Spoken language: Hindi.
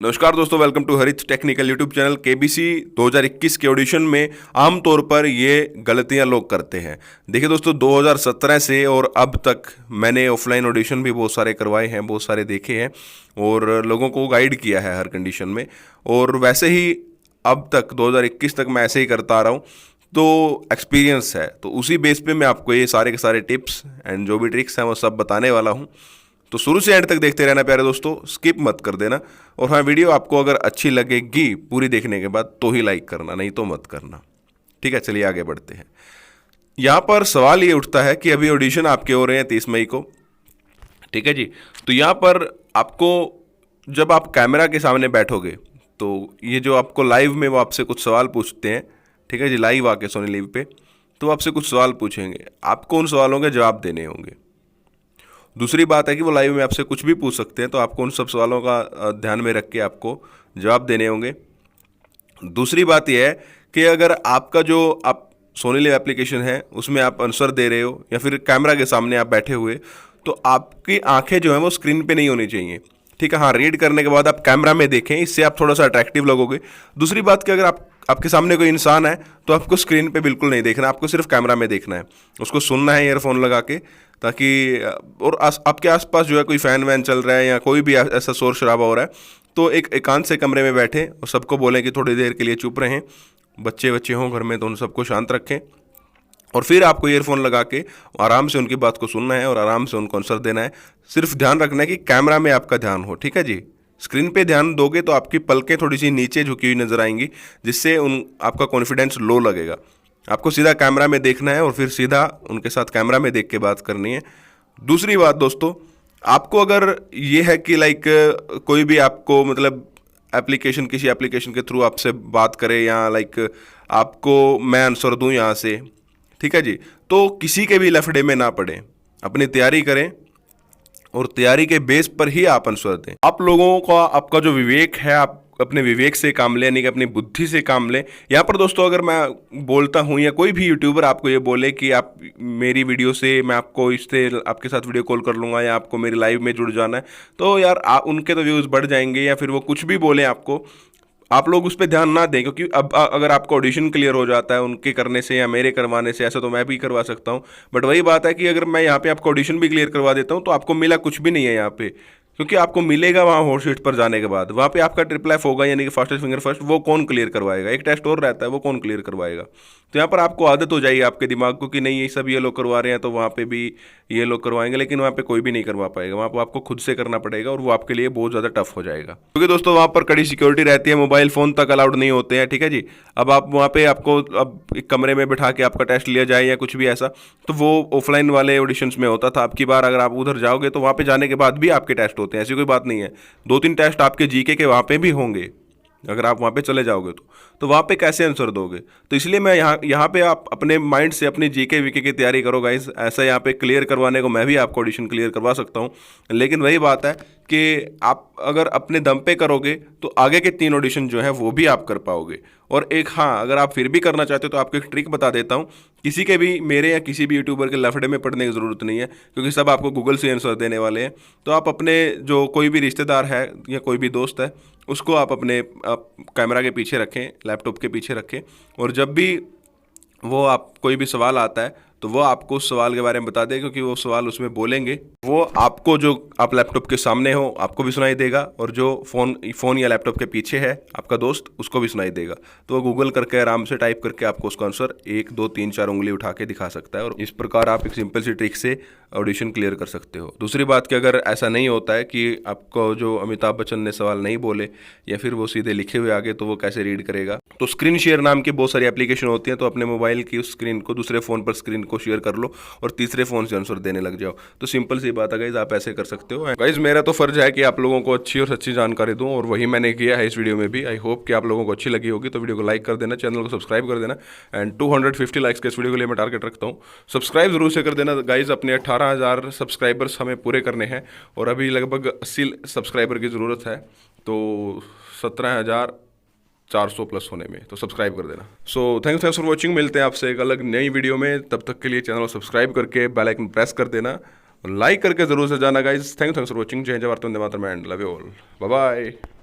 नमस्कार दोस्तों, वेलकम टू हरित टेक्निकल यूट्यूब चैनल। केबीसी 2021 के ऑडिशन में आमतौर पर ये गलतियां लोग करते हैं। देखिए दोस्तों, 2017 से और अब तक मैंने ऑफलाइन ऑडिशन भी बहुत सारे करवाए हैं, बहुत सारे देखे हैं और लोगों को गाइड किया है हर कंडीशन में। और वैसे ही अब तक 2021 तक मैं ऐसे ही करता आ रहा हूँ, तो एक्सपीरियंस है। तो उसी बेस पे मैं आपको ये सारे के सारे टिप्स एंड जो भी ट्रिक्स हैं वो सब बताने वाला हूँ। तो शुरू से एंड तक देखते रहना प्यारे दोस्तों, स्किप मत कर देना। और हाँ, वीडियो आपको अगर अच्छी लगेगी पूरी देखने के बाद तो ही लाइक करना, नहीं तो मत करना। ठीक है, चलिए आगे बढ़ते हैं। यहाँ पर सवाल ये उठता है कि अभी ऑडिशन आपके हो रहे हैं 30 मई को, ठीक है जी। तो यहाँ पर आपको जब आप कैमरा के सामने बैठोगे तो ये जो आपको लाइव में वो आपसे कुछ सवाल पूछते हैं, ठीक है जी, लाइव आके सोनी लिव पे, तो आपसे कुछ सवाल पूछेंगे, आपको उन सवालों के जवाब देने होंगे। दूसरी बात है कि वो लाइव में आपसे कुछ भी पूछ सकते हैं, तो आपको उन सब सवालों का ध्यान में रख के आपको जवाब देने होंगे। दूसरी बात यह है कि अगर आपका जो आप सोनी लिव एप्लीकेशन है उसमें आप आंसर दे रहे हो या फिर कैमरा के सामने आप बैठे हुए, तो आपकी आंखें जो हैं वो स्क्रीन पे नहीं होनी चाहिए। ठीक है, हाँ, रीड करने के बाद आप कैमरा में देखें, इससे आप थोड़ा सा अट्रैक्टिव लगोगे। दूसरी बात कि अगर आपके सामने कोई इंसान है तो आपको स्क्रीन पे बिल्कुल नहीं देखना, आपको सिर्फ कैमरा में देखना है, उसको सुनना है ईयरफोन लगा के, ताकि और आपके आसपास जो है कोई फ़ैन वैन चल रहा है या कोई भी ऐसा शोर शराबा हो रहा है तो एक एकांत से कमरे में बैठे और सबको बोलें कि थोड़ी देर के लिए चुप रहें। बच्चे हों घर में तो उन सबको शांत रखें और फिर आपको ईयरफोन लगा के आराम से उनकी बात को सुनना है और आराम से उनको आंसर देना है। सिर्फ ध्यान रखना है कि कैमरा में आपका ध्यान हो, ठीक है जी। स्क्रीन पे ध्यान दोगे तो आपकी पलकें थोड़ी सी नीचे झुकी हुई नजर आएंगी, जिससे आपका कॉन्फिडेंस लो लगेगा। आपको सीधा कैमरा में देखना है और फिर सीधा उनके साथ कैमरा में देख के बात करनी है। दूसरी बात दोस्तों, आपको अगर ये है कि कोई भी आपको मतलब किसी एप्लीकेशन के थ्रू आपसे बात करे या आपको मैं आंसर दूं यहाँ से, ठीक है जी, तो किसी के भी लफड़े में ना पड़े, अपनी तैयारी करें और तैयारी के बेस पर ही आप आंसर दें। आप लोगों का आपका जो विवेक है, आप अपने विवेक से काम लें, यानी कि अपनी बुद्धि से काम लें। यहाँ पर दोस्तों अगर मैं बोलता हूँ या कोई भी यूट्यूबर आपको ये बोले कि आप मेरी वीडियो से मैं आपको इससे आपके साथ वीडियो कॉल कर लूँगा या आपको मेरी लाइव में जुड़ जाना है, तो यार उनके तो व्यूज़ बढ़ जाएंगे। या फिर वो कुछ भी बोले आपको, आप लोग उस पर ध्यान ना दें, क्योंकि अब अगर आपका ऑडिशन क्लियर हो जाता है उनके करने से या मेरे करवाने से, ऐसा तो मैं भी करवा सकता हूँ, बट वही बात है कि अगर मैं यहाँ पे आपका ऑडिशन भी क्लियर करवा देता हूँ तो आपको मिला कुछ भी नहीं है यहाँ पे, क्योंकि आपको मिलेगा वहाँ हॉट सीट पर जाने के बाद, वहाँ पे आपका ट्रिपल एफ होगा, यानी कि फास्टेस्ट फिंगर फर्स्ट, वो कौन क्लियर करवाएगा। एक टेस्ट और रहता है, वो कौन क्लियर करवाएगा। तो यहाँ पर आपको आदत हो जाएगी आपके दिमाग को कि नहीं, ये सब ये लोग करवा रहे हैं तो वहाँ पे भी ये लोग करवाएंगे, लेकिन वहाँ पे कोई भी नहीं करवा पाएगा। वहाँ पर आपको खुद से करना पड़ेगा और वो आपके लिए बहुत ज़्यादा टफ हो जाएगा, क्योंकि दोस्तों वहाँ पर कड़ी सिक्योरिटी रहती है, मोबाइल फ़ोन तक अलाउड नहीं होते हैं, ठीक है जी। अब आप वहाँ पे आपको अब एक कमरे में बैठा के आपका टेस्ट लिया जाए या कुछ भी ऐसा, तो वो ऑफलाइन वाले ऑडिशंस में होता था। अब की बार अगर आप उधर जाओगे तो वहाँ पे जाने के बाद भी आपके टेस्ट होते हैं, ऐसी कोई बात नहीं है। 2-3 टेस्ट आपके जीके के वहाँ पे भी होंगे अगर आप वहाँ पे चले जाओगे तो वहाँ पे कैसे आंसर दोगे। तो इसलिए मैं यहाँ पे आप अपने माइंड से अपनी जीके वीके की तैयारी करो गाइस। ऐसा यहाँ पे क्लियर करवाने को मैं भी आपको ऑडिशन क्लियर करवा सकता हूँ, लेकिन वही बात है कि आप अगर अपने दम पे करोगे तो आगे के 3 ऑडिशन जो है वो भी आप कर पाओगे। और एक हाँ, अगर आप फिर भी करना चाहते हो तो आपको एक ट्रिक बता देता हूँ। किसी के भी, मेरे या किसी भी यूट्यूबर के लफड़े में पड़ने की ज़रूरत नहीं है, क्योंकि सब आपको गूगल से आंसर देने वाले हैं। तो आप अपने जो कोई भी रिश्तेदार है या कोई भी दोस्त है, उसको आप अपने कैमरा के पीछे रखें, लैपटॉप के पीछे रखें, और जब भी वो आप कोई भी सवाल आता है तो वो आपको उस सवाल के बारे में बता दें, क्योंकि वो सवाल उसमें बोलेंगे, वो आपको जो आप लैपटॉप के सामने हो आपको भी सुनाई देगा, और जो फ़ोन या लैपटॉप के पीछे है आपका दोस्त, उसको भी सुनाई देगा। तो वो गूगल करके आराम से टाइप करके आपको उसका आंसर 1 2 3 4 उंगली उठा के दिखा सकता है, और इस प्रकार आप एक सिंपल सी ट्रिक से ऑडिशन क्लियर कर सकते हो। दूसरी बात कि अगर ऐसा नहीं होता है कि आपको जो अमिताभ बच्चन ने सवाल नहीं बोले या फिर वो सीधे लिखे हुए आगे, तो वो कैसे रीड करेगा। तो स्क्रीन शेयर नाम की बहुत सारी एप्लीकेशन होती हैं, तो अपने मोबाइल की उस स्क्रीन को दूसरे फ़ोन पर स्क्रीन को शेयर कर लो और तीसरे फ़ोन से आंसर देने लग जाओ। तो सिंपल सी बात है गाइज, आप ऐसे कर सकते हो। गाइज मेरा तो फ़र्ज है कि आप लोगों को अच्छी और सच्ची जानकारी दूं, और वही मैंने किया है इस वीडियो में भी। आई होप कि आप लोगों को अच्छी लगी होगी। तो वीडियो को लाइक कर देना, चैनल को सब्सक्राइब कर देना, एंड 250 लाइक्स के इस वीडियो के लिए मैं टारगेट रखता हूँ। सब्सक्राइब जरूर से कर देना गाइज, अपने 18,000 सब्सक्राइबर्स हमें पूरे करने हैं और अभी लगभग 80 सब्सक्राइबर की ज़रूरत है, तो 17,400 प्लस होने में, तो सब्सक्राइब कर देना। So thanks for watching. मिलते हैं आपसे एक अलग नई वीडियो में, तब तक के लिए चैनल को सब्सक्राइब करके बेल आइकन प्रेस कर देना, लाइक करके जरूर से जाना गाइज। Thanks for watching. जय जय भारत, वंदे मातरम and love you all, bye bye.